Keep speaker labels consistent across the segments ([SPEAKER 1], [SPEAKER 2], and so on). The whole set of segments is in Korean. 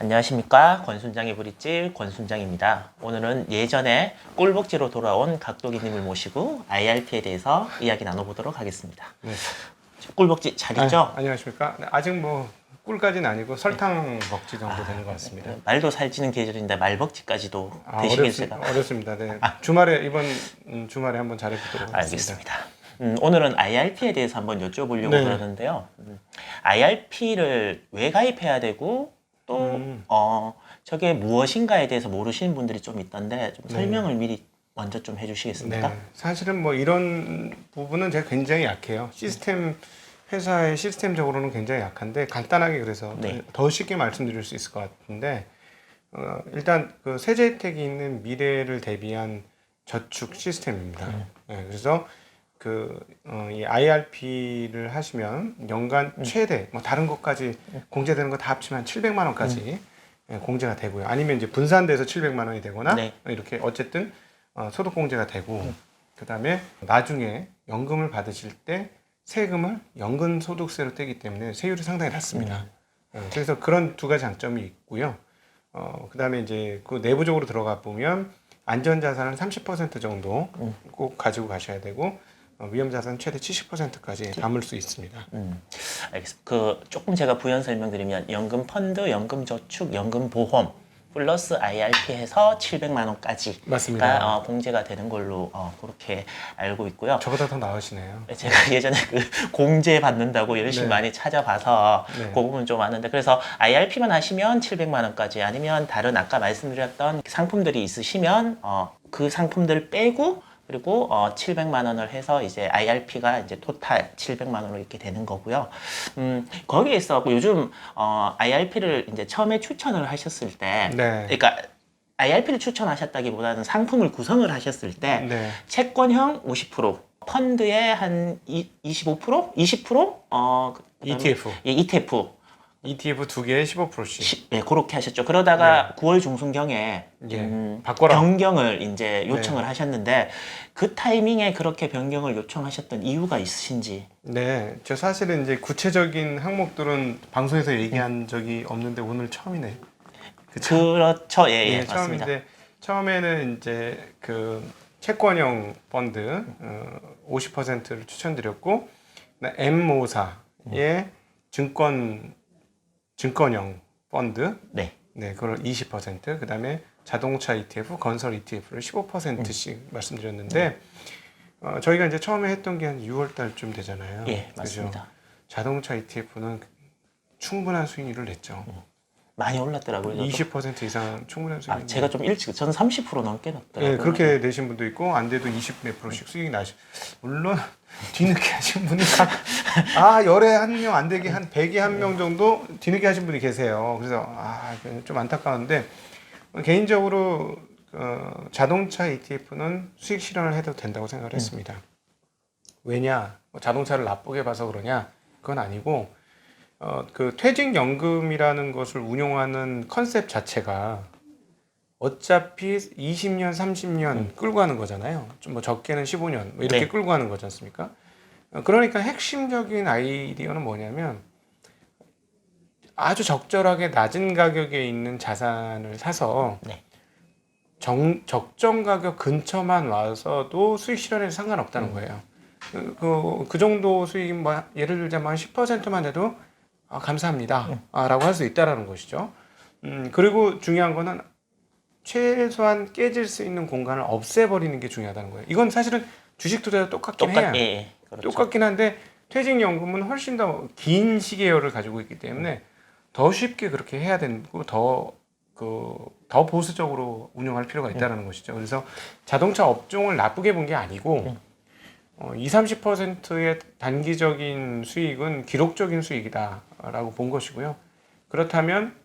[SPEAKER 1] 안녕하십니까. 권순장의 브릿지 권순장입니다. 오늘은 예전에 꿀복지로 돌아온 각도기님을 모시고 IRP에 대해서 이야기 나눠보도록 하겠습니다.
[SPEAKER 2] 네.
[SPEAKER 1] 꿀복지 잘 있죠?
[SPEAKER 2] 안녕하십니까. 네, 아직 뭐 꿀까지는 아니고 설탕 먹지 정도 되는 것 같습니다.
[SPEAKER 1] 말도 살찌는 계절인데 말복지까지도 드시길 제가
[SPEAKER 2] 어렵습니다. 네. 주말에 이번 주말에 한번 잘해보도록 하겠습니다.
[SPEAKER 1] 알겠습니다. 오늘은 IRP에 대해서 한번 여쭤보려고
[SPEAKER 2] 네.
[SPEAKER 1] 그러는데요. IRP를 왜 가입해야 되고 또 저게 무엇인가에 대해서 모르시는 분들이 좀 있던데 좀 설명을 미리 먼저 좀 해주시겠습니까?
[SPEAKER 2] 네. 사실은 뭐 이런 부분은 제가 굉장히 약해요. 회사의 시스템적으로는 굉장히 약한데 간단하게 그래서
[SPEAKER 1] 네.
[SPEAKER 2] 더 쉽게 말씀드릴 수 있을 것 같은데 일단 그 세제 혜택이 있는 미래를 대비한 저축 시스템입니다. 네, 그래서 이 IRP를 하시면 연간 최대 뭐 다른 것까지 공제되는 거 다 합치면 700만 원까지 공제가 되고요. 아니면 이제 분산돼서 700만 원이 되거나
[SPEAKER 1] 네.
[SPEAKER 2] 이렇게 어쨌든 소득 공제가 되고 그다음에 나중에 연금을 받으실 때 세금을 연금 소득세로 떼기 때문에 세율이 상당히 낮습니다. 그래서 그런 두 가지 장점이 있고요. 그다음에 이제 그 내부적으로 들어가 보면 안전자산은 30% 정도 꼭 가지고 가셔야 되고 위험자산 최대 70%까지 담을 수 있습니다.
[SPEAKER 1] 알겠습니다. 조금 제가 부연 설명드리면 연금 펀드, 연금 저축, 연금 보험 플러스 IRP 해서 700만 원까지가
[SPEAKER 2] 맞습니다.
[SPEAKER 1] 공제가 되는 걸로 그렇게 알고 있고요.
[SPEAKER 2] 저보다 더 나으시네요.
[SPEAKER 1] 제가 예전에 공제 받는다고 열심히
[SPEAKER 2] 네.
[SPEAKER 1] 많이 찾아봐서
[SPEAKER 2] 네.
[SPEAKER 1] 그 부분 좀 아는데 그래서 IRP만 하시면 700만 원까지 아니면 다른 아까 말씀드렸던 상품들이 있으시면 그 상품들 빼고 그리고 700만 원을 해서 이제 IRP가 이제 토탈 700만 원으로 이렇게 되는 거고요. 거기에 있어 요즘 IRP를 이제 처음에 추천을 하셨을 때,
[SPEAKER 2] 네.
[SPEAKER 1] 그러니까 IRP를 추천하셨다기보다는 상품을 구성을 하셨을 때
[SPEAKER 2] 네.
[SPEAKER 1] 채권형 50%, 펀드의 한 25%, 20%,
[SPEAKER 2] ETF.
[SPEAKER 1] 예,
[SPEAKER 2] ETF 두 개에 15%씩.
[SPEAKER 1] 네, 그렇게 하셨죠. 그러다가 9월 중순경에
[SPEAKER 2] 바꿔라.
[SPEAKER 1] 변경을 이제 요청을
[SPEAKER 2] 네.
[SPEAKER 1] 하셨는데 그 타이밍에 그렇게 변경을 요청하셨던 이유가 있으신지?
[SPEAKER 2] 네, 저 사실은 이제 구체적인 항목들은 방송에서 얘기한 적이 없는데 오늘 처음이네.
[SPEAKER 1] 그렇죠. 예, 예,
[SPEAKER 2] 네,
[SPEAKER 1] 맞습니다.
[SPEAKER 2] 처음인데 처음에는 이제 그 채권형 펀드 50%를 추천드렸고 M모사의 증권형 펀드
[SPEAKER 1] 네.
[SPEAKER 2] 그걸 20%, 그다음에 자동차 ETF, 건설 ETF를 15%씩 말씀드렸는데 저희가 이제 처음에 했던 게 한 6월 달쯤 되잖아요.
[SPEAKER 1] 예, 맞습니다.
[SPEAKER 2] 그죠? 자동차 ETF는 충분한 수익률을 냈죠.
[SPEAKER 1] 많이 올랐더라고요.
[SPEAKER 2] 20% 이상 충분한 수익률.
[SPEAKER 1] 제가 좀 일찍, 저는 30% 넘게 났더라고요.
[SPEAKER 2] 네, 그렇게 내신 분도 있고 안 돼도 20몇 프로씩 수익이 나시. 물론 뒤늦게 하신 분이 열에 한 명 안 되게 한 100에 한 명 정도 뒤늦게 하신 분이 계세요. 그래서 좀 안타까운데 개인적으로 자동차 ETF는 수익 실현을 해도 된다고 생각을 했습니다. 왜냐? 자동차를 나쁘게 봐서 그러냐? 그건 아니고 그 퇴직연금이라는 것을 운용하는 컨셉 자체가 어차피 20년, 30년 끌고 가는 거잖아요. 좀 뭐 적게는 15년 뭐 이렇게
[SPEAKER 1] 네.
[SPEAKER 2] 끌고 가는 거지 않습니까? 그러니까 핵심적인 아이디어는 뭐냐면 아주 적절하게 낮은 가격에 있는 자산을 사서
[SPEAKER 1] 네.
[SPEAKER 2] 적정 가격 근처만 와서도 수익 실현에도 상관없다는 거예요. 그 정도 수익 뭐 예를 들자면 10%만 해도 감사합니다 라고 할 수 있다라는 것이죠. 그리고 중요한 거는 최소한 깨질 수 있는 공간을 없애버리는 게 중요하다는 거예요. 이건 사실은 주식 투자도 똑같긴 해요.
[SPEAKER 1] 예, 그렇죠.
[SPEAKER 2] 똑같긴 한데 퇴직연금은 훨씬 더 긴 시계열을 가지고 있기 때문에 더 쉽게 그렇게 해야 되고 더 보수적으로 운영할 필요가 있다는 것이죠. 그래서 자동차 업종을 나쁘게 본 게 아니고 20-30%의 단기적인 수익은 기록적인 수익이다라고 본 것이고요. 그렇다면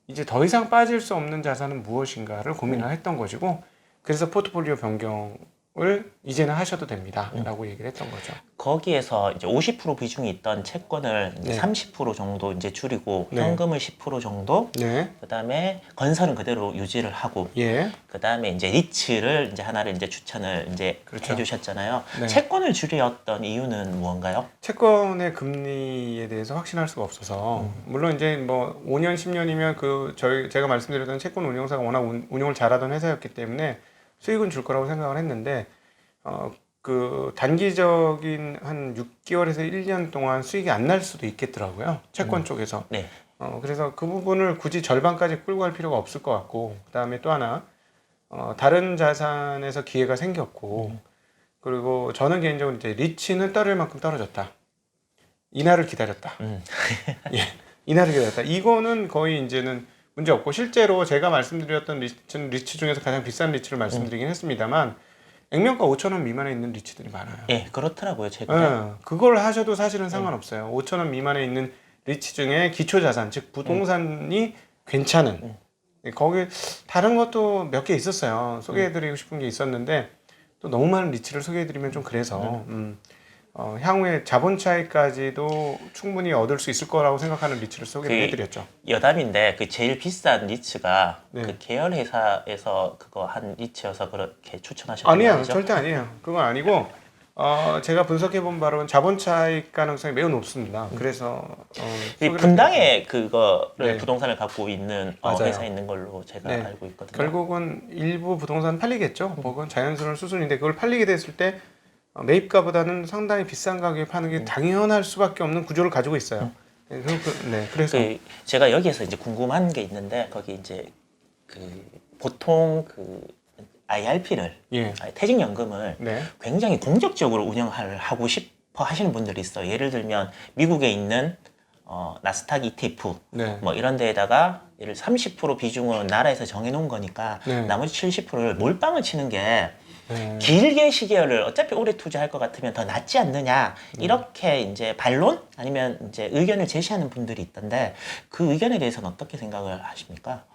[SPEAKER 2] 이제 더 이상 빠질 수 없는 자산은 무엇인가를 고민을 했던 것이고, 그래서 포트폴리오 변경을 이제는 하셔도 됩니다라고 얘기를 했던 거죠.
[SPEAKER 1] 거기에서 이제 50% 비중이 있던 채권을 이제
[SPEAKER 2] 네.
[SPEAKER 1] 30% 정도 이제 줄이고
[SPEAKER 2] 네.
[SPEAKER 1] 현금을 10% 정도,
[SPEAKER 2] 네,
[SPEAKER 1] 그다음에 건설은 그대로 유지를 하고,
[SPEAKER 2] 예,
[SPEAKER 1] 그다음에 이제 리츠를 이제 하나를 이제 추천을 이제
[SPEAKER 2] 그렇죠.
[SPEAKER 1] 해주셨잖아요.
[SPEAKER 2] 네.
[SPEAKER 1] 채권을 줄였던 이유는 무언가요?
[SPEAKER 2] 채권의 금리에 대해서 확신할 수가 없어서 물론 이제 뭐 5년 10년이면 제가 말씀드렸던 채권 운용사가 워낙 운용을 잘하던 회사였기 때문에 수익은 줄 거라고 생각을 했는데 그 단기적인 한 6개월에서 1년 동안 수익이 안 날 수도 있겠더라고요. 채권 쪽에서.
[SPEAKER 1] 네.
[SPEAKER 2] 그래서 그 부분을 굳이 절반까지 끌고 갈 필요가 없을 것 같고, 그다음에 또 하나 다른 자산에서 기회가 생겼고, 그리고 저는 개인적으로 이제 리치는 떨어질 만큼 떨어졌다. 이날을 기다렸다. 예, 이날을 기다렸다. 이거는 거의 이제는 문제 없고, 실제로 제가 말씀드렸던 리치 중에서 가장 비싼 리치를 말씀드리긴 했습니다만 액면가 5,000원 미만에 있는 리치들이 많아요.
[SPEAKER 1] 예, 그렇더라고요, 최근에.
[SPEAKER 2] 예, 그걸 하셔도 사실은 상관없어요. 5,000원 미만에 있는 리치 중에 기초자산, 즉 부동산이 괜찮은 거기 다른 것도 몇 개 있었어요. 소개해드리고 싶은 게 있었는데 또 너무 많은 리치를 소개해드리면 좀 그래서 향후에 자본 차익까지도 충분히 얻을 수 있을 거라고 생각하는 리치를 소개를 해드렸죠.
[SPEAKER 1] 여담인데 그 제일 비싼 리츠가
[SPEAKER 2] 네.
[SPEAKER 1] 그 계열 회사에서 그거 한 리츠여서 그렇게 추천하셨던 거
[SPEAKER 2] 아니에요,
[SPEAKER 1] 아니죠?
[SPEAKER 2] 절대 아니에요. 그건 아니고 제가 분석해본 바로는 자본 차익 가능성이 매우 높습니다. 그래서
[SPEAKER 1] 이
[SPEAKER 2] 소개를
[SPEAKER 1] 분당에 그거를
[SPEAKER 2] 네.
[SPEAKER 1] 부동산을 갖고 있는
[SPEAKER 2] 맞아요.
[SPEAKER 1] 회사 있는 걸로 제가
[SPEAKER 2] 네.
[SPEAKER 1] 알고 있거든요.
[SPEAKER 2] 결국은 일부 부동산 팔리겠죠. 그건 자연스러운 수순인데 그걸 팔리게 됐을 때 매입가보다는 상당히 비싼 가격에 파는 게 당연할 수밖에 없는 구조를 가지고 있어요. 그래서
[SPEAKER 1] 제가 여기에서 이제 궁금한 게 있는데 거기 이제 그 보통 그 IRP를
[SPEAKER 2] 예,
[SPEAKER 1] 퇴직연금을
[SPEAKER 2] 네,
[SPEAKER 1] 굉장히 공격적으로 운영을 하고 싶어 하시는 분들이 있어요. 예를 들면 미국에 있는 나스닥 ETF
[SPEAKER 2] 네,
[SPEAKER 1] 뭐 이런 데에다가 예를 30% 비중은 나라에서 정해놓은 거니까
[SPEAKER 2] 네.
[SPEAKER 1] 나머지 70%를 몰빵을 치는 게
[SPEAKER 2] 네.
[SPEAKER 1] 길게 시계열을 어차피 오래 투자할 것 같으면 더 낫지 않느냐 이렇게 이제 반론 아니면 이제 의견을 제시하는 분들이 있던데 그 의견에 대해서는 어떻게 생각을 하십니까?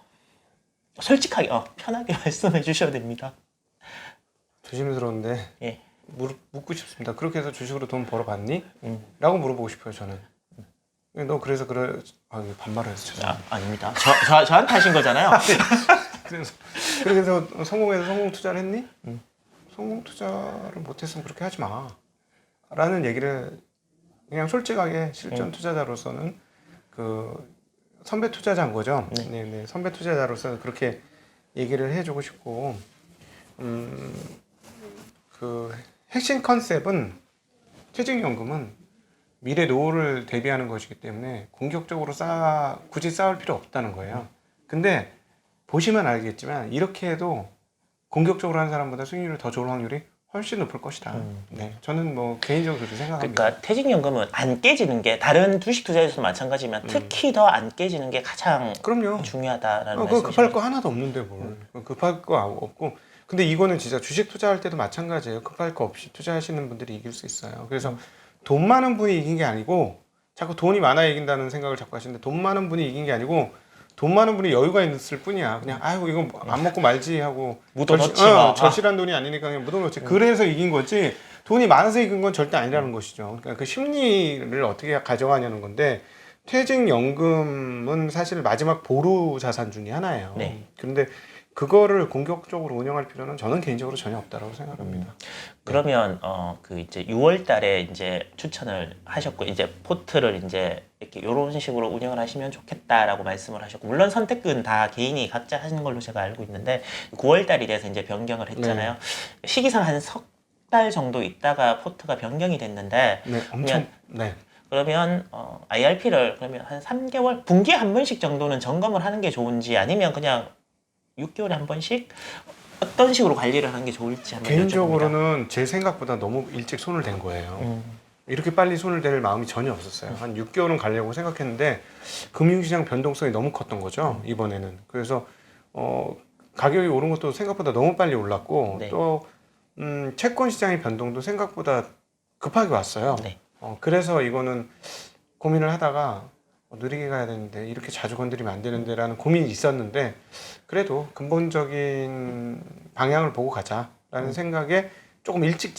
[SPEAKER 1] 솔직하게 편하게 말씀해 주셔도 됩니다.
[SPEAKER 2] 조심스러운데
[SPEAKER 1] 예.
[SPEAKER 2] 묻고 싶습니다. 그렇게 해서 주식으로 돈 벌어봤니? 라고 물어보고 싶어요. 저는. 너 그래서 그래 이거 반말을 해서 죄송합니다.
[SPEAKER 1] 아닙니다. 저한테 하신 거잖아요.
[SPEAKER 2] 그래서 성공해서 성공 투자를 했니? 성공 투자를 못했으면 그렇게 하지 마. 라는 얘기를 그냥 솔직하게 실전 투자자로서는 그 선배 투자자인 거죠. 네, 선배 투자자로서 그렇게 얘기를 해주고 싶고, 그 핵심 컨셉은 퇴직연금은 미래 노후를 대비하는 것이기 때문에 공격적으로 굳이 싸울 필요 없다는 거예요. 근데 보시면 알겠지만 이렇게 해도 공격적으로 하는 사람보다 수익률이 더 좋을 확률이 훨씬 높을 것이다. 네, 저는 뭐 개인적으로 그렇게 생각합니다.
[SPEAKER 1] 그러니까 퇴직연금은 안 깨지는 게 다른 주식 투자에서도 마찬가지지만 특히 더 안 깨지는 게 가장
[SPEAKER 2] 그럼요.
[SPEAKER 1] 중요하다라는
[SPEAKER 2] 그거
[SPEAKER 1] 말씀이시죠.
[SPEAKER 2] 급할 거 하나도 없는데 뭘 급할 거 없고, 근데 이거는 진짜 주식 투자할 때도 마찬가지예요. 급할 거 없이 투자하시는 분들이 이길 수 있어요. 그래서 돈 많은 분이 이긴 게 아니고, 자꾸 돈이 많아야 이긴다는 생각을 자꾸 하시는데, 돈 많은 분이 이긴 게 아니고 돈 많은 분이 여유가 있을 뿐이야. 그냥 아이고 이거 안 먹고 말지 하고
[SPEAKER 1] 묻어놓지
[SPEAKER 2] 절실한 돈이 아니니까 그냥 묻어놓지. 그래서 이긴 거지 돈이 많아서 이긴 건 절대 아니라는 것이죠. 그러니까 그 심리를 어떻게 가져가냐는 건데, 퇴직연금은 사실 마지막 보루 자산 중에 하나예요.
[SPEAKER 1] 네.
[SPEAKER 2] 그런데 그거를 공격적으로 운영할 필요는 저는 개인적으로 전혀 없다고 생각합니다.
[SPEAKER 1] 그러면 그 이제 6월 달에 이제 추천을 하셨고 이제 포트를 이제 이렇게 이런 식으로 운영을 하시면 좋겠다라고 말씀을 하셨고, 물론 선택은 다 개인이 각자 하시는 걸로 제가 알고 있는데 9월 달이 돼서 이제 변경을 했잖아요. 시기상 한 석 달 정도 있다가 포트가 변경이 됐는데
[SPEAKER 2] 네, 엄청
[SPEAKER 1] 그러면 IRP를 그러면 한 3개월 분기에 한 번씩 정도는 점검을 하는 게 좋은지, 아니면 그냥 6개월에 한 번씩 어떤 식으로 관리를 하는 게 좋을지 한번 여쭤봅니다.
[SPEAKER 2] 개인적으로는 제 생각보다 너무 일찍 손을 댄 거예요. 이렇게 빨리 손을 댈 마음이 전혀 없었어요. 한 6개월은 가려고 생각했는데 금융시장 변동성이 너무 컸던 거죠, 이번에는. 그래서 가격이 오른 것도 생각보다 너무 빨리 올랐고,
[SPEAKER 1] 네.
[SPEAKER 2] 또 채권 시장의 변동도 생각보다 급하게 왔어요.
[SPEAKER 1] 네.
[SPEAKER 2] 그래서 이거는 고민을 하다가 느리게 가야 되는데 이렇게 자주 건드리면 안 되는데 라는 고민이 있었는데, 그래도 근본적인 방향을 보고 가자라는 생각에 조금 일찍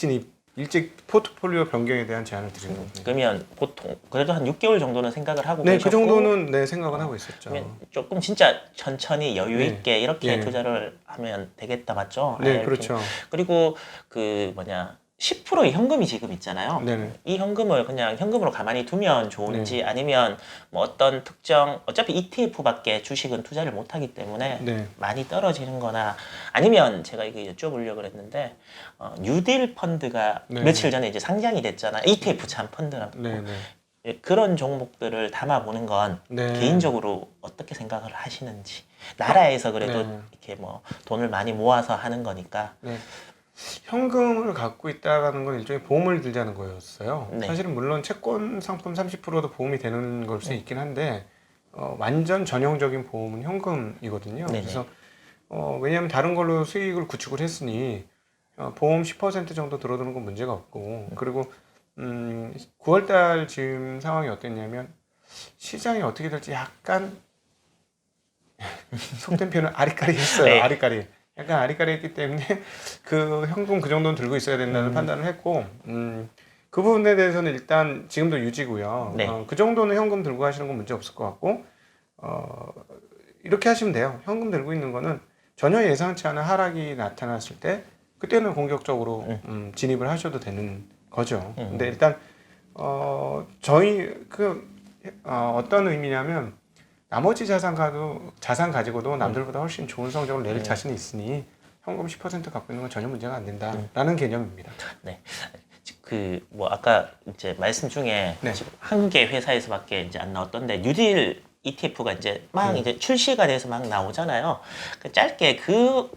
[SPEAKER 2] 일찍 포트폴리오 변경에 대한 제안을 드리는 겁니다.
[SPEAKER 1] 그러면 보통 그래도 한 6개월 정도는 생각을 하고
[SPEAKER 2] 네,
[SPEAKER 1] 계셨고
[SPEAKER 2] 그 정도는 네 생각은 하고 있었죠.
[SPEAKER 1] 그러면 조금 진짜 천천히 여유
[SPEAKER 2] 네.
[SPEAKER 1] 있게 이렇게
[SPEAKER 2] 예.
[SPEAKER 1] 투자를 하면 되겠다 맞죠?
[SPEAKER 2] 네,
[SPEAKER 1] IRP 는.
[SPEAKER 2] 그렇죠.
[SPEAKER 1] 그리고 그 10%의 현금이 지금 있잖아요.
[SPEAKER 2] 네네.
[SPEAKER 1] 이 현금을 그냥 현금으로 가만히 두면 좋은지 아니면 뭐 어떤 특정 어차피 ETF밖에 주식은 투자를 못 하기 때문에
[SPEAKER 2] 네.
[SPEAKER 1] 많이 떨어지는 거나 아니면 제가 이거 여쭤보려고 했는데 뉴딜 펀드가
[SPEAKER 2] 네.
[SPEAKER 1] 며칠 전에 이제 상장이 됐잖아요. ETF 참 펀드라고.
[SPEAKER 2] 네네.
[SPEAKER 1] 예, 그런 종목들을 담아보는 건
[SPEAKER 2] 네.
[SPEAKER 1] 개인적으로 어떻게 생각을 하시는지 나라에서 그래도
[SPEAKER 2] 네.
[SPEAKER 1] 이렇게 뭐 돈을 많이 모아서 하는 거니까
[SPEAKER 2] 네. 현금을 갖고 있다는 건 일종의 보험을 들자는 거였어요.
[SPEAKER 1] 네.
[SPEAKER 2] 사실은 물론 채권 상품 30%도 보험이 되는 걸 수 있긴 한데 완전 전형적인 보험은 현금이거든요.
[SPEAKER 1] 네네.
[SPEAKER 2] 그래서 왜냐하면 다른 걸로 수익을 구축을 했으니 보험 10% 정도 들어두는 건 문제가 없고 그리고 9월달 지금 상황이 어땠냐면 시장이 어떻게 될지 약간 속된 표현은 아리까리했어요.
[SPEAKER 1] 네.
[SPEAKER 2] 아리까리. 약간 아리까리했기 때문에 그 현금 그 정도는 들고 있어야 된다는 판단을 했고 그 부분에 대해서는 일단 지금도 유지고요.
[SPEAKER 1] 네.
[SPEAKER 2] 그 정도는 현금 들고 하시는 건 문제 없을 것 같고 이렇게 하시면 돼요. 현금 들고 있는 거는 전혀 예상치 않은 하락이 나타났을 때 그때는 공격적으로 진입을 하셔도 되는 거죠. 근데 일단 저희 어떤 의미냐면 나머지 자산 가지고도 남들보다 훨씬 좋은 성적을 낼 자신이 있으니 현금 10% 갖고 있는 건 전혀 문제가 안 된다라는 개념입니다.
[SPEAKER 1] 네. 아까 이제 말씀 중에
[SPEAKER 2] 네.
[SPEAKER 1] 지금 한 개 회사에서밖에 이제 안 나왔던데 뉴딜 ETF가 이제 막 이제 출시가 돼서 막 나오잖아요. 짧게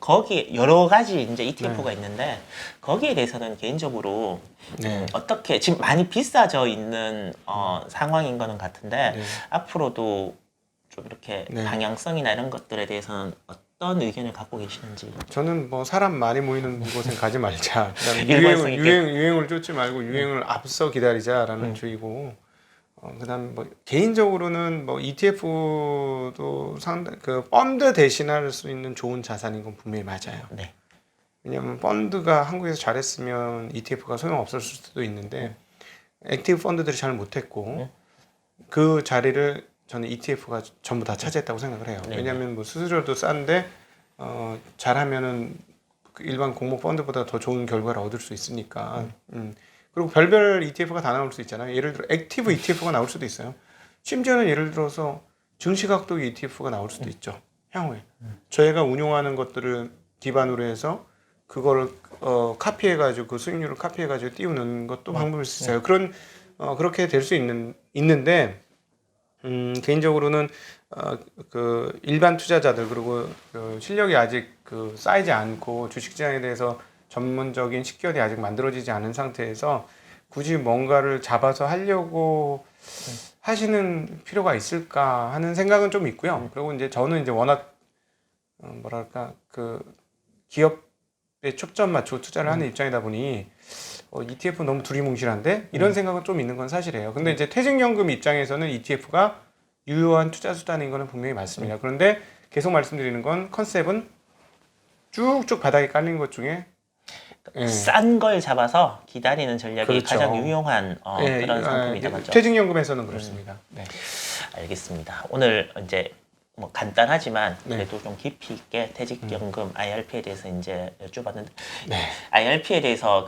[SPEAKER 1] 거기 여러 가지 이제 ETF가 있는데 거기에 대해서는 개인적으로
[SPEAKER 2] 네.
[SPEAKER 1] 어떻게 지금 많이 비싸져 있는 상황인 거는 같은데
[SPEAKER 2] 네.
[SPEAKER 1] 앞으로도 좀 이렇게
[SPEAKER 2] 네.
[SPEAKER 1] 방향성이나 이런 것들에 대해서는 어떤 의견을 갖고 계시는지.
[SPEAKER 2] 저는 뭐 사람 많이 모이는 곳엔 가지 말자. 그다음에
[SPEAKER 1] 일관성 있게.
[SPEAKER 2] 유행을 쫓지 말고 유행을 앞서 기다리자라는 주의고. 그다음 뭐 개인적으로는 뭐 ETF도 상당 그 펀드 대신할 수 있는 좋은 자산인 건 분명히 맞아요.
[SPEAKER 1] 네.
[SPEAKER 2] 왜냐하면 펀드가 한국에서 잘했으면 ETF가 소용 없었을 수도 있는데 액티브 펀드들이 잘 못했고 그 자리를 저는 ETF가 전부 다 차지했다고 생각을 해요.
[SPEAKER 1] 네.
[SPEAKER 2] 왜냐하면 뭐 수수료도 싼데 잘하면은 그 일반 공모 펀드보다 더 좋은 결과를 얻을 수 있으니까. 그리고 별별 ETF가 다 나올 수 있잖아요. 예를 들어 액티브 ETF가 나올 수도 있어요. 심지어는 예를 들어서 증시각도 ETF가 나올 수도 있죠. 향후에 저희가 운용하는 것들을 기반으로 해서 그거를 카피해가지고 그 수익률을 카피해가지고 띄우는 것도 방법일 수 있어요. 그렇게 될 수 있는데. 개인적으로는 그 일반 투자자들 그리고 그 실력이 아직 쌓이지 않고 주식시장에 대해서 전문적인 식견이 아직 만들어지지 않은 상태에서 굳이 뭔가를 잡아서 하려고 하시는 필요가 있을까 하는 생각은 좀 있고요. 그리고 이제 저는 이제 워낙 뭐랄까 그 기업에 초점 맞추고 투자를 하는 입장이다 보니 ETF 너무 두리뭉실한데 이런 생각은 좀 있는 건 사실이에요. 근데 이제 퇴직연금 입장에서는 ETF가 유효한 투자 수단인 거는 분명히 맞습니다. 그런데 계속 말씀드리는 건 컨셉은 쭉쭉 바닥에 깔린 것 중에
[SPEAKER 1] 싼 걸 잡아서 기다리는 전략이
[SPEAKER 2] 그렇죠.
[SPEAKER 1] 가장 유용한 그런 상품이다 맞죠?
[SPEAKER 2] 퇴직연금에서는 그렇습니다. 네.
[SPEAKER 1] 알겠습니다. 오늘 이제 뭐 간단하지만
[SPEAKER 2] 네.
[SPEAKER 1] 그래도 좀 깊이 있게 퇴직연금 IRP에 대해서 이제 여쭤봤는데
[SPEAKER 2] 네.
[SPEAKER 1] IRP에 대해서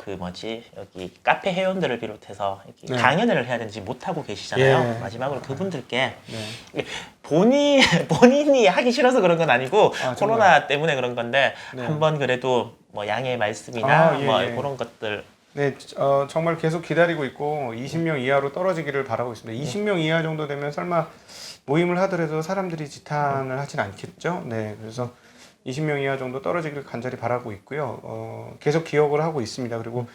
[SPEAKER 1] 여기 카페 회원들을 비롯해서 이렇게
[SPEAKER 2] 네.
[SPEAKER 1] 강연을 해야 되는지 못 하고 계시잖아요.
[SPEAKER 2] 네.
[SPEAKER 1] 마지막으로 그분들께
[SPEAKER 2] 네.
[SPEAKER 1] 본인이 하기 싫어서 그런 건 아니고
[SPEAKER 2] 정말.
[SPEAKER 1] 코로나 때문에 그런 건데
[SPEAKER 2] 네.
[SPEAKER 1] 한번 그래도 뭐 양해 말씀이나
[SPEAKER 2] 예,
[SPEAKER 1] 뭐
[SPEAKER 2] 예.
[SPEAKER 1] 그런 것들
[SPEAKER 2] 네, 정말 계속 기다리고 있고 20명 이하로 떨어지기를 바라고 있습니다. 20명 이하 정도 되면 설마 모임을 하더라도 사람들이 지탄을 하진 않겠죠. 네, 그래서 20명 이하 정도 떨어지기를 간절히 바라고 있고요. 계속 기억을 하고 있습니다. 그리고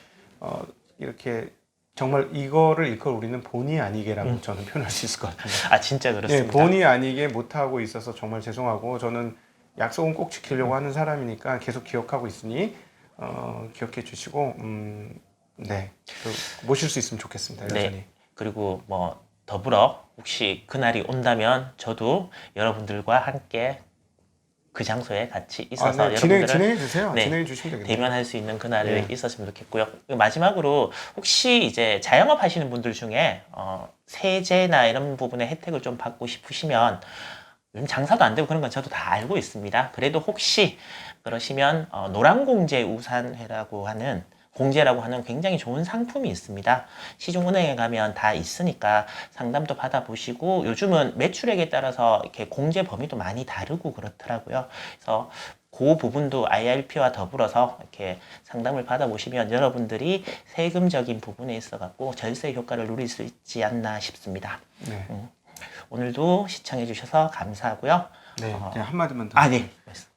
[SPEAKER 2] 이렇게 정말 이거를 일컬 우리는 본의 아니게라고 저는 표현할 수 있을 것 같습니다.
[SPEAKER 1] 아 진짜 그렇습니다.
[SPEAKER 2] 네, 본의 아니게 못하고 있어서 정말 죄송하고 저는 약속은 꼭 지키려고 하는 사람이니까 계속 기억하고 있으니 기억해 주시고 네, 모실 수 있으면 좋겠습니다. 여전히.
[SPEAKER 1] 네. 그리고 뭐 더불어 혹시 그날이 온다면 저도 여러분들과 함께 그 장소에 같이 있어서
[SPEAKER 2] 네.
[SPEAKER 1] 여러분들은
[SPEAKER 2] 진행해 주세요.
[SPEAKER 1] 네,
[SPEAKER 2] 진행해 주시면 되겠네요.
[SPEAKER 1] 대면할 수 있는 그날을
[SPEAKER 2] 네.
[SPEAKER 1] 있었으면 좋겠고요. 마지막으로 혹시 이제 자영업 하시는 분들 중에 세제나 이런 부분의 혜택을 좀 받고 싶으시면 요즘 장사도 안 되고 그런 건 저도 다 알고 있습니다. 그래도 혹시 그러시면 노란공제 우산회라고 하는 공제라고 하는 굉장히 좋은 상품이 있습니다. 시중은행에 가면 다 있으니까 상담도 받아보시고 요즘은 매출액에 따라서 이렇게 공제 범위도 많이 다르고 그렇더라고요. 그래서 그 부분도 IRP와 더불어서 이렇게 상담을 받아보시면 여러분들이 세금적인 부분에 있어 갖고 절세 효과를 누릴 수 있지 않나 싶습니다.
[SPEAKER 2] 네.
[SPEAKER 1] 오늘도 시청해 주셔서 감사하고요.
[SPEAKER 2] 네. 그냥 한마디만 더.
[SPEAKER 1] 네.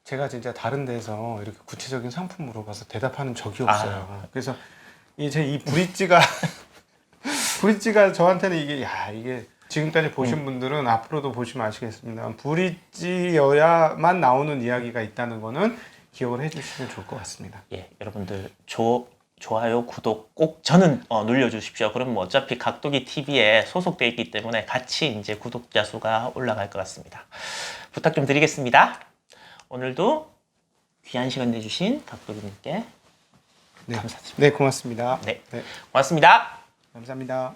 [SPEAKER 2] 제가 진짜 다른 데서 이렇게 구체적인 상품 물어봐서 대답하는 적이 없어요. 그래서 이 브릿지가 브릿지가 저한테는 이게 지금까지 보신 분들은 앞으로도 보시면 아시겠습니다. 브릿지여야만 나오는 이야기가 있다는 거는 기억을 해주시면 좋을 것 같습니다.
[SPEAKER 1] 예, 여러분들 좋아요, 구독 꼭 저는 눌러주십시오. 그럼 뭐 어차피 각도기 TV에 소속돼 있기 때문에 같이 이제 구독자 수가 올라갈 것 같습니다. 부탁 좀 드리겠습니다. 오늘도 귀한 시간 내주신 각도기님께
[SPEAKER 2] 네.
[SPEAKER 1] 감사드립니다.
[SPEAKER 2] 네, 고맙습니다.
[SPEAKER 1] 네,
[SPEAKER 2] 네,
[SPEAKER 1] 고맙습니다.
[SPEAKER 2] 감사합니다.